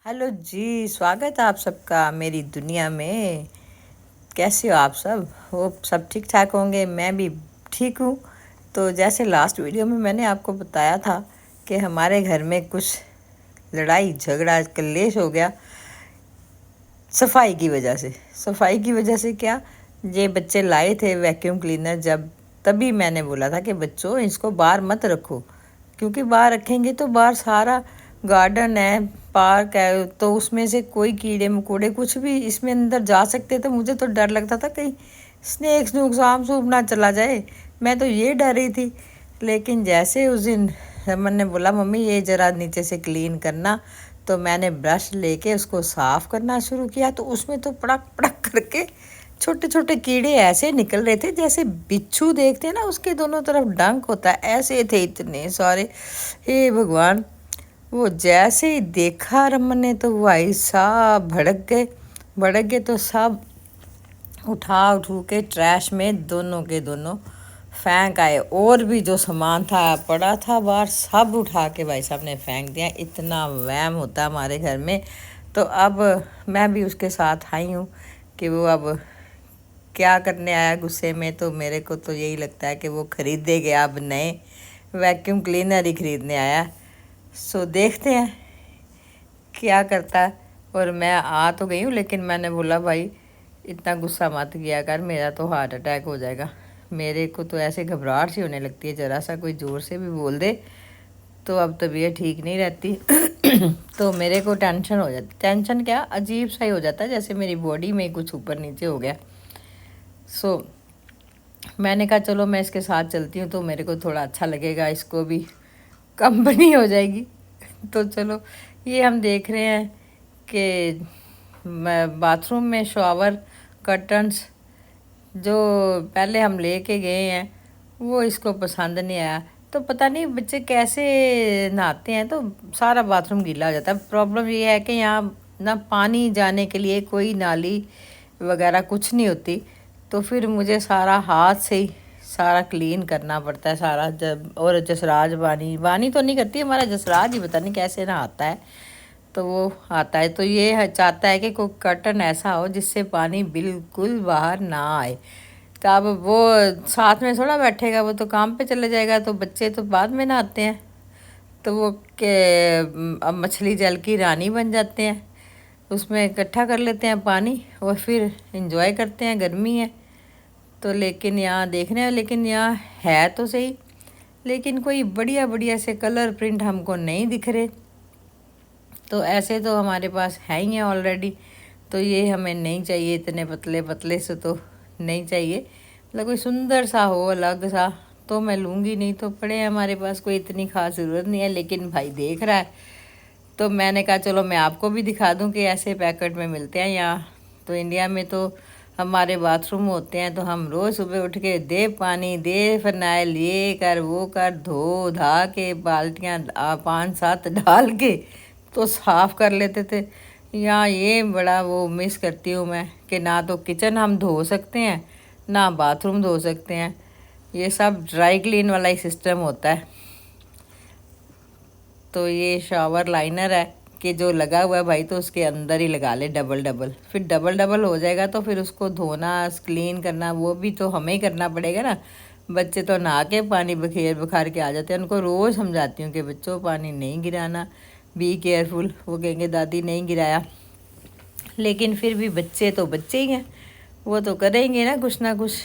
Hello जी, स्वागत है आप सबका मेरी दुनिया में। कैसे हो आप सब? वो सब ठीक ठाक होंगे, मैं भी ठीक हूँ। तो जैसे लास्ट वीडियो में मैंने आपको बताया था कि हमारे घर में कुछ लड़ाई झगड़ा कलेश हो गया सफाई की वजह से। सफाई की वजह से क्या, ये बच्चे लाए थे वैक्यूम क्लीनर जब, तभी मैंने बोला था कि बच्चों इसको बाहर मत रखो, क्योंकि बाहर रखेंगे तो बाहर सारा गार्डन है, पार्क है, तो उसमें से कोई कीड़े मकोड़े कुछ भी इसमें अंदर जा सकते थे। मुझे तो डर लगता था कहीं स्नेक स्नूक सांप सूप ना चला जाए, मैं तो ये डर रही थी। लेकिन जैसे उस दिन रमन ने बोला मम्मी ये ज़रा नीचे से क्लीन करना, तो मैंने ब्रश लेके उसको साफ़ करना शुरू किया, तो उसमें तो पड़क पड़क करके छोटे छोटे कीड़े ऐसे निकल रहे थे जैसे बिच्छू देखते हैं ना, उसके दोनों तरफ डंक होता है, ऐसे थे इतने सारे। हे भगवान, वो जैसे ही देखा रमन ने तो भाई साहब भड़क गए तो सब उठू के ट्रैश में दोनों के दोनों फेंक आए। और भी जो सामान था पड़ा था बाहर सब उठा के भाई साहब ने फेंक दिया। इतना वहम होता है हमारे घर में। तो अब मैं भी उसके साथ आई हूँ कि वो अब क्या करने आया गुस्से में। तो मेरे को तो यही लगता है कि वो खरीदे गया, अब नए वैक्यूम क्लीनर ही खरीदने आया। सो देखते हैं क्या करता है। और मैं आ तो गई हूँ, लेकिन मैंने बोला भाई इतना गुस्सा मत किया कर, मेरा तो हार्ट अटैक हो जाएगा। मेरे को तो ऐसे घबराहट सी होने लगती है, ज़रा सा कोई ज़ोर से भी बोल दे तो अब तबीयत ठीक नहीं रहती। तो मेरे को टेंशन हो जाती। टेंशन क्या, अजीब सा ही हो जाता है, जैसे मेरी बॉडी में कुछ ऊपर नीचे हो गया। सो मैंने कहा चलो मैं इसके साथ चलती हूँ तो मेरे को थोड़ा अच्छा लगेगा, इसको भी कंपनी हो जाएगी। तो चलो ये हम देख रहे हैं कि बाथरूम में शॉवर कर्टन्स जो पहले हम लेके गए हैं वो इसको पसंद नहीं आया। तो पता नहीं बच्चे कैसे नहाते हैं तो सारा बाथरूम गीला हो जाता है। प्रॉब्लम ये है कि यहाँ ना पानी जाने के लिए कोई नाली वगैरह कुछ नहीं होती, तो फिर मुझे सारा हाथ से ही सारा क्लीन करना पड़ता है सारा। जब और जसराज वानी तो नहीं करती, हमारा जसराज ही पता नहीं कैसे नहाता है, तो वो आता है। तो ये चाहता है कि कोई कर्टन ऐसा हो जिससे पानी बिल्कुल बाहर ना आए। तो अब वो साथ में थोड़ा बैठेगा, वो तो काम पे चले जाएगा, तो बच्चे तो बाद में नहाते हैं। तो वो के अब मछली जल की रानी बन जाते हैं, उसमें इकट्ठा कर लेते हैं पानी और फिर इंजॉय करते हैं, गर्मी है तो। लेकिन यहाँ देखने हैं, लेकिन यहाँ है तो सही, लेकिन कोई बढ़िया बढ़िया से कलर प्रिंट हमको नहीं दिख रहे। तो ऐसे तो हमारे पास है ही हैं ऑलरेडी, तो ये हमें नहीं चाहिए, इतने पतले पतले से तो नहीं चाहिए। मतलब कोई सुंदर सा हो अलग सा तो मैं लूँगी, नहीं तो पड़े हैं हमारे पास, कोई इतनी ख़ास ज़रूरत नहीं है। लेकिन भाई देख रहा है तो मैंने कहा चलो मैं आपको भी दिखा दूँ कि ऐसे पैकेट में मिलते हैं यहाँ। तो इंडिया में तो हमारे बाथरूम होते हैं तो हम रोज़ सुबह उठ के दे पानी दे फिनाइल ये कर वो कर धो धा के बाल्टियाँ 5-7 डाल के तो साफ़ कर लेते थे। यहाँ ये बड़ा वो मिस करती हूँ मैं कि ना तो किचन हम धो सकते हैं ना बाथरूम धो सकते हैं, ये सब ड्राई क्लीन वाला ही सिस्टम होता है। तो ये शावर लाइनर है कि जो लगा हुआ है भाई, तो उसके अंदर ही लगा ले डबल डबल, फिर डबल डबल हो जाएगा तो फिर उसको धोना क्लीन करना वो भी तो हमें ही करना पड़ेगा ना। बच्चे तो नहा के पानी बुखार के आ जाते हैं, उनको रोज़ समझाती हूँ कि बच्चों पानी नहीं गिराना, बी केयरफुल। वो कहेंगे दादी नहीं गिराया, लेकिन फिर भी बच्चे तो बच्चे ही हैं, वो तो करेंगे ना कुछ।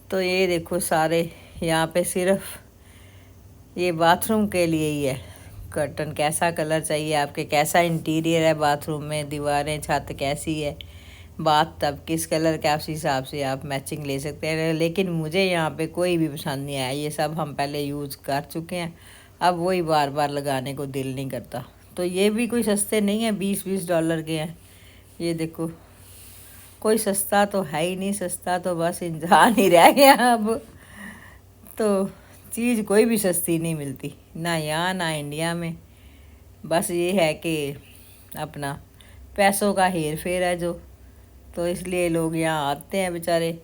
तो ये देखो सारे यहाँ पे सिर्फ ये बाथरूम के लिए ही है कर्टन। कैसा कलर चाहिए आपके, कैसा इंटीरियर है बाथरूम में, दीवारें छत कैसी है, बाथ टब किस कलर का, उस हिसाब से आप मैचिंग ले सकते हैं। लेकिन मुझे यहाँ पे कोई भी पसंद नहीं आया, ये सब हम पहले यूज़ कर चुके हैं, अब वही बार बार लगाने को दिल नहीं करता। तो ये भी कोई सस्ते नहीं है, $20 के हैं। ये देखो कोई सस्ता तो है ही नहीं, सस्ता तो बस इंसान ही रह गया अब। तो चीज़ कोई भी सस्ती नहीं मिलती, ना यहाँ ना इंडिया में। बस ये है कि अपना पैसों का हेर फेर है जो, तो इसलिए लोग यहाँ आते हैं बेचारे,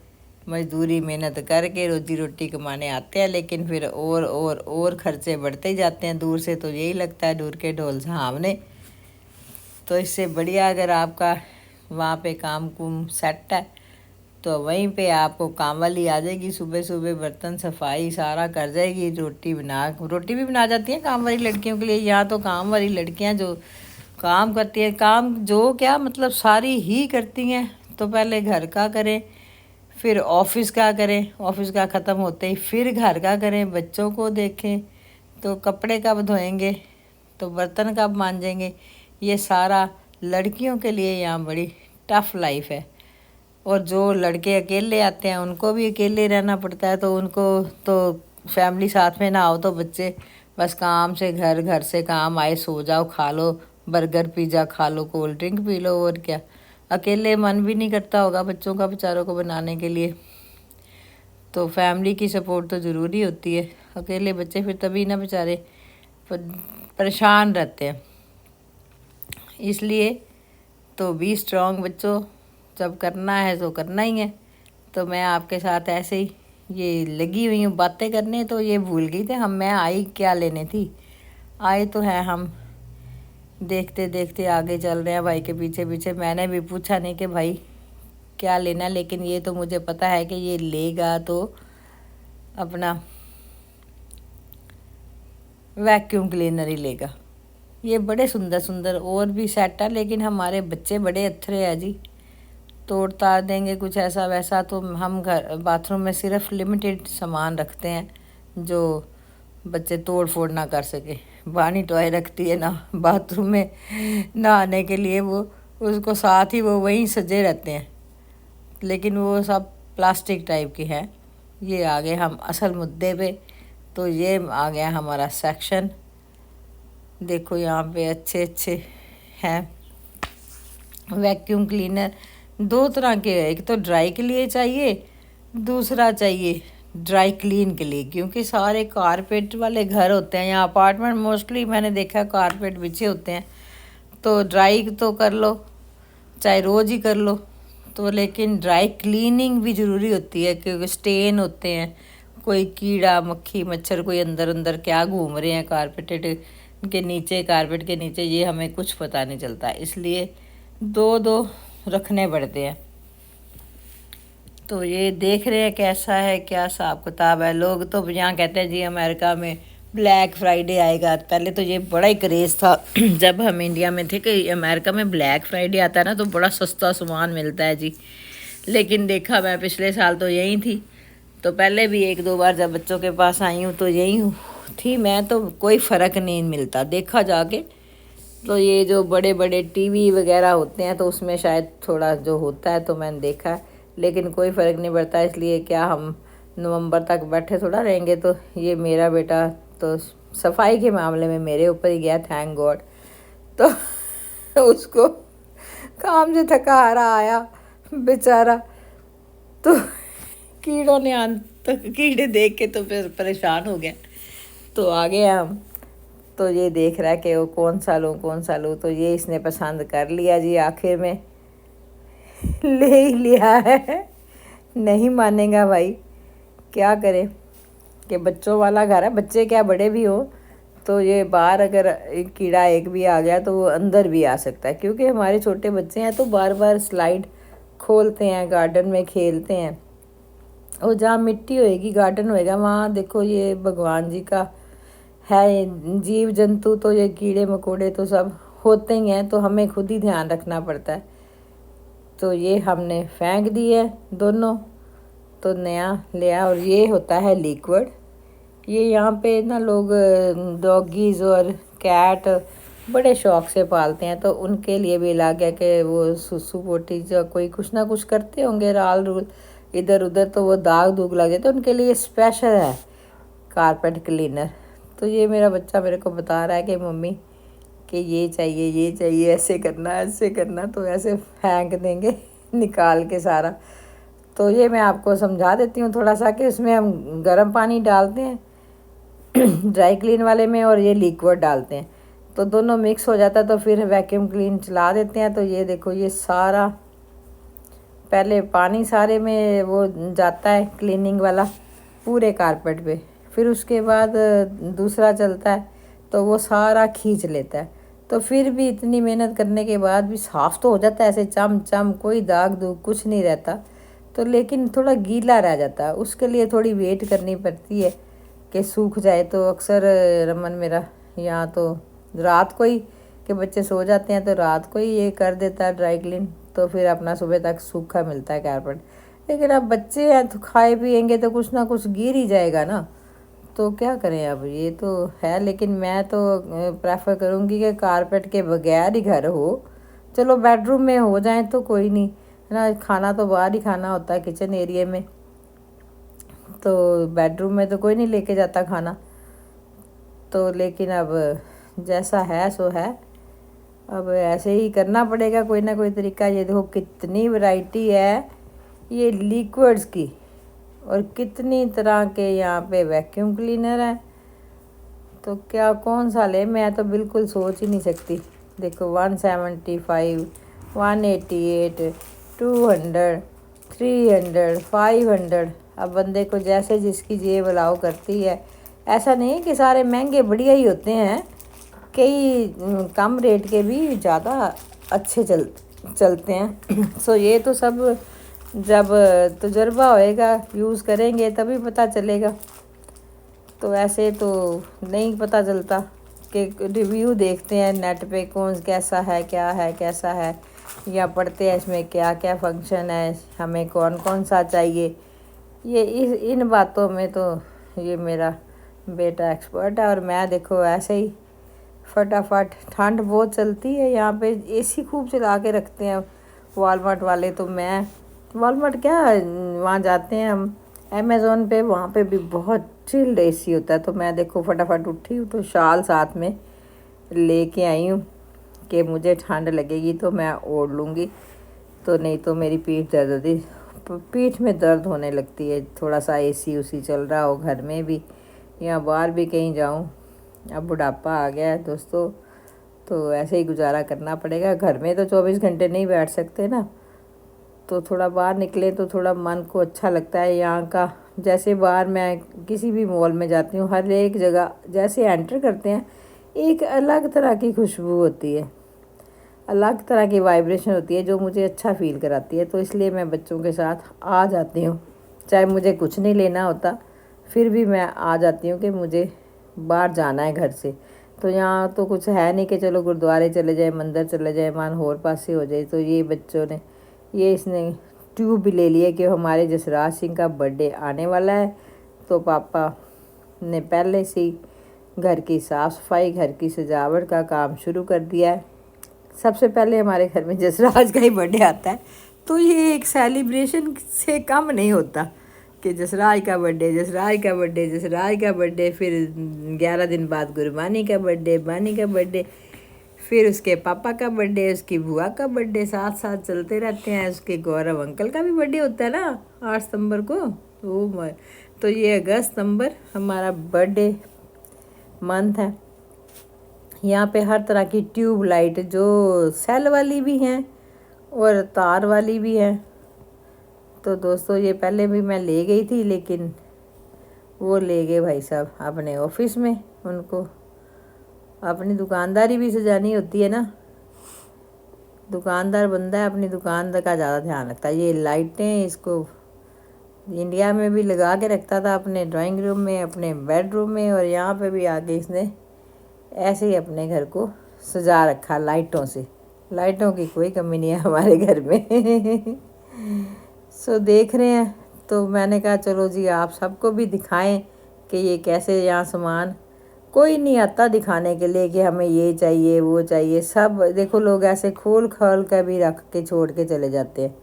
मजदूरी मेहनत करके रोजी रोटी कमाने आते हैं, लेकिन फिर और खर्चे बढ़ते ही जाते हैं। दूर से तो यही लगता है दूर के ढोल सामने। तो इससे बढ़िया अगर आपका वहाँ पे काम कुम सेट है तो वहीं पे आपको काम वाली आ जाएगी, सुबह सुबह बर्तन सफाई सारा कर जाएगी, रोटी भी बना जाती है काम वाली लड़कियों के लिए। यहाँ तो काम वाली लड़कियाँ जो काम करती हैं, काम जो क्या मतलब सारी ही करती हैं। तो पहले घर का करें, फिर ऑफिस का करें, ऑफिस का ख़त्म होते ही फिर घर का करें, बच्चों को देखें, तो कपड़े कब धोएंगे, तो बर्तन कब मांजेंगे। ये सारा लड़कियों के लिए यहाँ बड़ी टफ लाइफ है। और जो लड़के अकेले आते हैं उनको भी अकेले रहना पड़ता है, तो उनको तो फैमिली साथ में ना हो तो बच्चे बस काम से घर, घर से काम आए, सो जाओ, खा लो बर्गर पिज़्ज़ा, खा लो कोल्ड ड्रिंक पी लो, और क्या। अकेले मन भी नहीं करता होगा बच्चों का बेचारों को बनाने के लिए। तो फैमिली की सपोर्ट तो ज़रूरी होती है। अकेले बच्चे फिर तभी ना बेचारे परेशान रहते हैं। इसलिए तो बी स्ट्रॉन्ग बच्चों, जब करना है तो करना ही है। तो मैं आपके साथ ऐसे ही ये लगी हुई हूँ बातें करने, तो ये भूल गई थी मैं आई क्या लेने थी। आए तो है हम देखते देखते आगे चल रहे हैं भाई के पीछे पीछे। मैंने भी पूछा नहीं कि भाई क्या लेना, लेकिन ये तो मुझे पता है कि ये लेगा तो अपना वैक्यूम क्लीनर ही लेगा। ये बड़े सुंदर सुंदर और भी सेट है, लेकिन हमारे बच्चे बड़े अथरे हैं जी, तोड़ ताड़ देंगे कुछ ऐसा वैसा। तो हम घर बाथरूम में सिर्फ लिमिटेड सामान रखते हैं जो बच्चे तोड़ फोड़ ना कर सके। बानी टॉय रखती है ना बाथरूम में नहाने के लिए, वो उसको साथ ही वो वहीं सजे रहते हैं, लेकिन वो सब प्लास्टिक टाइप के हैं। ये आ गए हम असल मुद्दे पे। तो ये आ गया हमारा सेक्शन। देखो यहाँ पे अच्छे अच्छे हैं वैक्यूम क्लीनर। दो तरह के हैं, एक तो ड्राई के लिए चाहिए, दूसरा चाहिए ड्राई क्लीन के लिए, क्योंकि सारे कारपेट वाले घर होते हैं यहाँ अपार्टमेंट, मोस्टली मैंने देखा कारपेट बिछे होते हैं। तो ड्राई तो कर लो चाहे रोज़ ही कर लो, तो लेकिन ड्राई क्लीनिंग भी ज़रूरी होती है, क्योंकि स्टेन होते हैं, कोई कीड़ा मक्खी मच्छर कोई अंदर अंदर क्या घूम रहे हैं कारपेट के नीचे, कारपेट के नीचे, ये हमें कुछ पता नहीं चलता। इसलिए दो दो रखने पड़ते हैं। तो ये देख रहे हैं कैसा है, क्या हिसाब किताब है। लोग तो यहाँ कहते हैं जी अमेरिका में ब्लैक फ्राइडे आएगा। पहले तो ये बड़ा ही क्रेज़ था जब हम इंडिया में थे कि अमेरिका में ब्लैक फ्राइडे आता है ना तो बड़ा सस्ता सामान मिलता है जी। लेकिन देखा मैं पिछले साल तो यही थी, तो पहले भी एक दो बार जब बच्चों के पास आई हूँ तो यही थी मैं, तो कोई फ़र्क नहीं मिलता देखा जाके। तो ये जो बड़े बड़े टीवी वगैरह होते हैं तो उसमें शायद थोड़ा जो होता है, तो मैंने देखा है, लेकिन कोई फ़र्क नहीं पड़ता। इसलिए क्या हम नवंबर तक बैठे थोड़ा रहेंगे। तो ये मेरा बेटा तो सफाई के मामले में मेरे ऊपर ही गया, थैंक गॉड। तो उसको काम से थका हारा आया बेचारा, तो कीड़ों ने कीड़े देख के तो फिर परेशान हो गया। तो आ गए हम, तो ये देख रहा है कि वो कौन सा लूँ कौन सा लूँ। तो ये इसने पसंद कर लिया जी, आखिर में ले ही लिया है। नहीं मानेगा भाई, क्या करें कि बच्चों वाला घर है, बच्चे क्या बड़े भी हो तो ये बाहर अगर एक कीड़ा एक भी आ गया तो वो अंदर भी आ सकता है, क्योंकि हमारे छोटे बच्चे हैं तो बार बार स्लाइड खोलते हैं, गार्डन में खेलते हैं। और जहाँ मिट्टी होएगी गार्डन होएगा वहाँ देखो ये भगवान जी का है, जीव जंतु तो ये कीड़े मकोड़े तो सब होते ही हैं, तो हमें खुद ही ध्यान रखना पड़ता है। तो ये हमने फेंक दिए दोनों, तो नया लिया। और ये होता है लिक्विड। ये यहाँ पे ना लोग डॉगीज़ और कैट बड़े शौक से पालते हैं, तो उनके लिए भी ला गया कि वो सुसु पोटी जो कोई कुछ ना कुछ करते होंगे राल रूल इधर उधर, तो वो दाग दूग लगे, तो उनके लिए स्पेशल है कारपेट क्लीनर। तो ये मेरा बच्चा मेरे को बता रहा है कि मम्मी कि ये चाहिए, ऐसे करना, तो ऐसे फेंक देंगे निकाल के सारा। तो ये मैं आपको समझा देती हूँ थोड़ा सा कि उसमें हम गर्म पानी डालते हैं ड्राई क्लीन वाले में, और ये लिक्विड डालते हैं, तो दोनों मिक्स हो जाता है। तो फिर वैक्यूम क्लीन चला देते हैं। तो ये देखो ये सारा पहले पानी सारे में वो जाता है क्लीनिंग वाला पूरे कारपेट पे, फिर उसके बाद दूसरा चलता है तो वो सारा खींच लेता है। तो फिर भी इतनी मेहनत करने के बाद भी साफ़ तो हो जाता है ऐसे चम चम, कोई दाग दूग कुछ नहीं रहता। तो लेकिन थोड़ा गीला रह जाता है, उसके लिए थोड़ी वेट करनी पड़ती है कि सूख जाए। तो अक्सर रमन मेरा यहाँ तो रात को ही, कि बच्चे सो जाते हैं तो रात को ही ये कर देता है ड्राई क्लीन, तो फिर अपना सुबह तक सूखा मिलता है कारपेट। लेकिन अब बच्चे हैं तो खाए पिएंगे तो कुछ ना कुछ गिर ही जाएगा ना, तो क्या करें। अब ये तो है, लेकिन मैं तो प्रेफर करूँगी कि कारपेट के बगैर ही घर हो। चलो बेडरूम में हो जाए तो कोई नहीं है ना, खाना तो बाहर ही खाना होता है किचन एरिया में, तो बेडरूम में तो कोई नहीं लेके जाता खाना। तो लेकिन अब जैसा है सो है, अब ऐसे ही करना पड़ेगा कोई ना कोई तरीका। ये देखो कितनी वैरायटी है ये लिक्विड्स की, और कितनी तरह के यहाँ पे वैक्यूम क्लीनर है। तो क्या कौन सा ले, मैं तो बिल्कुल सोच ही नहीं सकती। देखो 175, 188, 200, 300, 500। अब बंदे को जैसे जिसकी जेब अलाउ करती है। ऐसा नहीं कि सारे महंगे बढ़िया ही होते हैं, कई कम रेट के भी ज़्यादा अच्छे चलते हैं। सो ये तो सब जब तजुर्बा होएगा, यूज़ करेंगे तभी पता चलेगा। तो ऐसे तो नहीं पता चलता, कि रिव्यू देखते हैं नेट पे कौन कैसा है, क्या है, कैसा है, या पढ़ते हैं इसमें क्या क्या फंक्शन है, हमें कौन कौन सा चाहिए। ये इन बातों में तो ये मेरा बेटा एक्सपर्ट है, और मैं देखो ऐसे ही फटाफट। ठंड बहुत चलती है यहाँ पे, एसी खूब चला के रखते हैं वॉलमार्ट वाले। तो मैं वॉलमार्ट क्या, वहाँ जाते हैं हम अमेज़ोन पे, वहाँ पे भी बहुत चिल्ड एसी होता है। तो मैं देखो फटाफट उठी हूँ तो शाल साथ में लेके आई हूँ कि मुझे ठंड लगेगी तो मैं ओढ़ लूँगी, तो नहीं तो मेरी पीठ दर्द होती, पीठ में दर्द होने लगती है। थोड़ा सा एसी उसी चल रहा हो घर में भी या बाहर भी कहीं जाऊँ। अब बुढ़ापा आ गया है दोस्तों, तो ऐसे ही गुजारा करना पड़ेगा। घर में तो 24 घंटे नहीं बैठ सकते ना, तो थोड़ा बाहर निकले तो थोड़ा मन को अच्छा लगता है। यहाँ का जैसे बाहर मैं किसी भी मॉल में जाती हूँ, हर एक जगह जैसे एंटर करते हैं एक अलग तरह की खुशबू होती है, अलग तरह की वाइब्रेशन होती है, जो मुझे अच्छा फील कराती है। तो इसलिए मैं बच्चों के साथ आ जाती हूँ, चाहे मुझे कुछ नहीं लेना होता, फिर भी मैं आ जाती हूँ कि मुझे बाहर जाना है घर से। तो यहाँ तो कुछ है नहीं कि चलो गुरुद्वारे चले जाए, मंदिर चले जाए, मन होर पासे हो जाए। तो ये बच्चों ने इसने ट्यूब भी ले लिया कि हमारे जसराज सिंह का बर्थडे आने वाला है, तो पापा ने पहले से ही घर की साफ़ सफाई, घर की सजावट का काम शुरू कर दिया है। सबसे पहले हमारे घर में जसराज का ही बर्थडे आता है, तो ये एक सेलिब्रेशन से कम नहीं होता कि जसराज का बर्थडे, जसराज का बर्थडे, जसराज का बर्थडे, फिर 11 दिन बाद गुरबानी का बर्थडे, बानी का बर्थडे, फिर उसके पापा का बर्थडे, उसकी बुआ का बर्थडे, साथ साथ चलते रहते हैं। उसके गौरव अंकल का भी बर्थडे होता है ना 8 सितंबर को। तो ये अगस्त सितंबर हमारा बर्थडे मंथ है। यहाँ पे हर तरह की ट्यूब लाइट, जो सेल वाली भी हैं और तार वाली भी हैं। तो दोस्तों ये पहले भी मैं ले गई थी, लेकिन वो ले गए भाई साहब अपने ऑफिस में, उनको अपनी दुकानदारी भी सजानी होती है ना, दुकानदार बंदा है, अपनी दुकान का ज़्यादा ध्यान रखता है। ये लाइटें इसको इंडिया में भी लगा के रखता था अपने ड्राइंग रूम में, अपने बेडरूम में, और यहाँ पे भी आके इसने ऐसे ही अपने घर को सजा रखा लाइटों से। लाइटों की कोई कमी नहीं है हमारे घर में। सो देख रहे हैं, तो मैंने कहा चलो जी आप सबको भी दिखाएं कि ये कैसे, यहाँ सामान कोई नहीं आता दिखाने के लिए कि हमें ये चाहिए वो चाहिए। सब देखो लोग ऐसे खोल खोल कर भी रख के छोड़ के चले जाते हैं।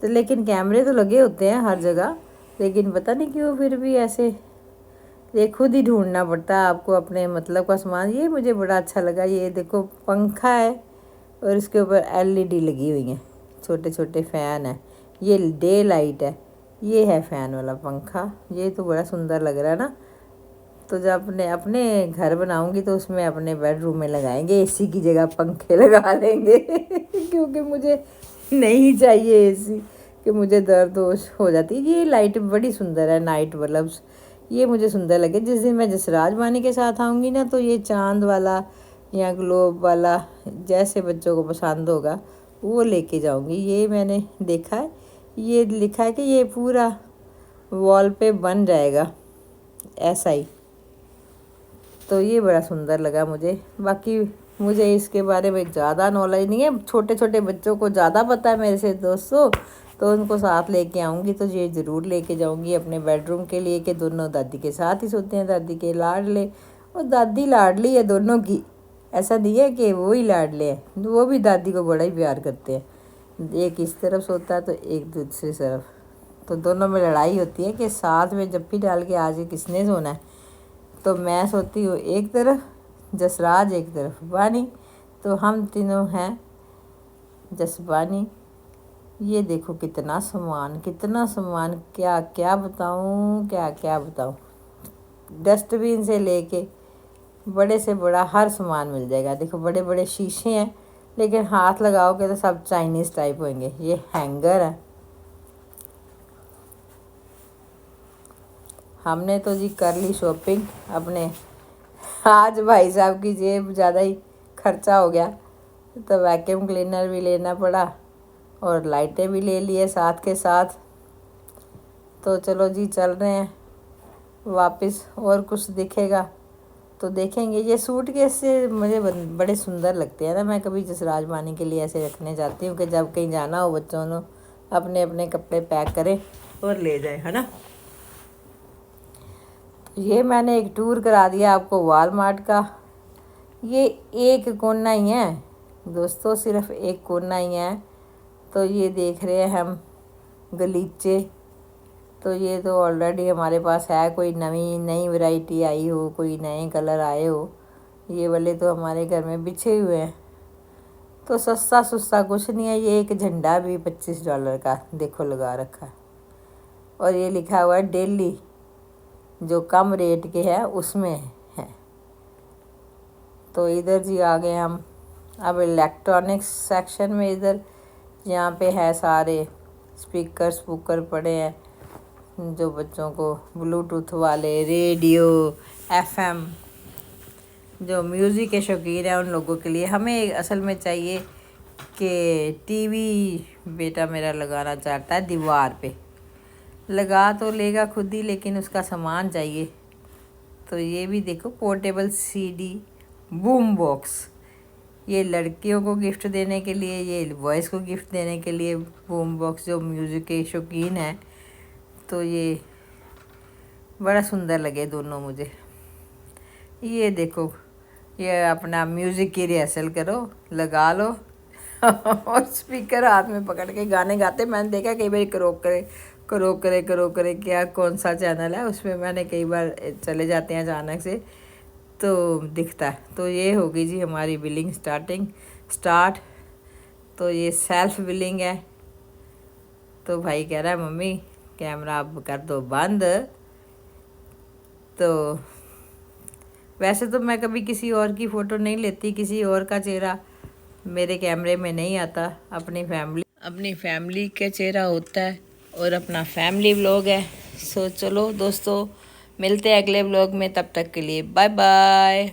तो लेकिन कैमरे तो लगे होते हैं हर जगह, लेकिन पता नहीं क्यों फिर भी ऐसे ये खुद ही ढूंढना पड़ता है आपको अपने मतलब का सामान। ये मुझे बड़ा अच्छा लगा, ये देखो पंखा है और इसके ऊपर एलईडी लगी हुई है, छोटे छोटे फ़ैन है, ये डे लाइट है, ये है फ़ैन वाला पंखा। ये तो बड़ा सुंदर लग रहा है ना। तो जब अपने अपने घर बनाऊंगी तो उसमें अपने बेडरूम में लगाएंगे, एसी की जगह पंखे लगा लेंगे। क्योंकि मुझे नहीं चाहिए एसी, कि मुझे दर्द हो जाती है। ये लाइट बड़ी सुंदर है, नाइट बल्ब्स, ये मुझे सुंदर लगे। जिस दिन मैं जसराज मानी के साथ आऊँगी ना, तो ये चांद वाला या ग्लोब वाला, जैसे बच्चों को पसंद होगा वो लेके जाऊंगी। ये मैंने देखा है, ये लिखा है कि ये पूरा वॉल पे बन जाएगा ऐसा ही। तो ये बड़ा सुंदर लगा मुझे। बाकी मुझे इसके बारे में ज़्यादा नॉलेज नहीं है, छोटे छोटे बच्चों को ज़्यादा पता है मेरे से दोस्तों, तो उनको साथ लेके आऊँगी तो ये ज़रूर लेके जाऊँगी अपने बेडरूम के लिए कि दोनों दादी के साथ ही सोते हैं, दादी के लाडले और दादी लाडली है दोनों की। ऐसा नहीं है कि वो ही लाडले हैं, वो भी दादी को बड़ा ही प्यार करते हैं। एक इस तरफ सोता है तो एक दूसरी तरफ, तो दोनों में लड़ाई होती है कि साथ में जप्पी डाल के आज किसने सोना है। तो मैं सोती हूँ एक तरफ, जसराज एक तरफ, बानी, तो हम तीनों हैं जसबानी। ये देखो कितना सामान, कितना सामान, क्या क्या बताऊँ, क्या क्या बताऊँ। डस्टबिन से लेके बड़े से बड़ा हर सामान मिल जाएगा। देखो बड़े बड़े शीशे हैं, लेकिन हाथ लगाओगे तो सब चाइनीज़ टाइप होंगे। ये हैंगर है। हमने तो जी कर ली शॉपिंग अपने। आज भाई साहब की जेब ज़्यादा ही खर्चा हो गया, तो वैक्यूम क्लीनर भी लेना पड़ा और लाइटें भी ले लिए साथ के साथ। तो चलो जी चल रहे हैं वापस। और कुछ दिखेगा तो देखेंगे। ये सूट केस मुझे बड़े सुंदर लगते हैं ना, मैं कभी जसराज बानी के लिए ऐसे रखने जाती हूँ कि जब कहीं जाना हो बच्चों ने अपने अपने कपड़े पैक करें और ले जाए, है ना। ये मैंने एक टूर करा दिया आपको वॉलमार्ट का। ये एक कोना ही है दोस्तों, सिर्फ एक कोना ही है। तो ये देख रहे हैं हम गलीचे, तो ये तो ऑलरेडी हमारे पास है, कोई नई वैरायटी आई हो, कोई नए कलर आए हो, ये वाले तो हमारे घर में बिछे हुए हैं। तो सस्ता सुस्ता कुछ नहीं है। ये एक झंडा भी $25 का देखो लगा रखा है, और ये लिखा हुआ है डेली, जो कम रेट के है उसमें है। तो इधर जी आ गए हम अब इलेक्ट्रॉनिक्स सेक्शन में। इधर यहाँ पे है सारे स्पीकर पड़े हैं, जो बच्चों को ब्लूटूथ वाले, रेडियो, एफएम, जो म्यूज़िक के शौकीन हैं उन लोगों के लिए। हमें असल में चाहिए कि टीवी बेटा मेरा लगाना चाहता है दीवार पे, लगा तो लेगा खुद ही, लेकिन उसका सामान चाहिए। तो ये भी देखो पोर्टेबल सीडी बूम बॉक्स, ये लड़कियों को गिफ्ट देने के लिए, ये बॉयज़ को गिफ्ट देने के लिए बूम बॉक्स, जो म्यूज़िक के शौकीन हैं। तो ये बड़ा सुंदर लगे दोनों मुझे। ये देखो, ये अपना म्यूज़िक की रिहर्सल करो, लगा लो और स्पीकर हाथ में पकड़ के गाने गाते। मैंने देखा कई बार करो करे क्या कौन सा चैनल है उसमें, मैंने कई बार चले जाते हैं अचानक से तो दिखता है। तो ये होगी जी हमारी बिलिंग स्टार्ट। तो ये सेल्फ बिलिंग है। तो भाई कह रहा है मम्मी कैमरा अब कर दो बंद। तो वैसे तो मैं कभी किसी और की फ़ोटो नहीं लेती, किसी और का चेहरा मेरे कैमरे में नहीं आता। अपनी फैमिली का चेहरा होता है और अपना फैमिली व्लॉग है। सो चलो दोस्तों, मिलते हैं अगले व्लॉग में, तब तक के लिए बाय बाय।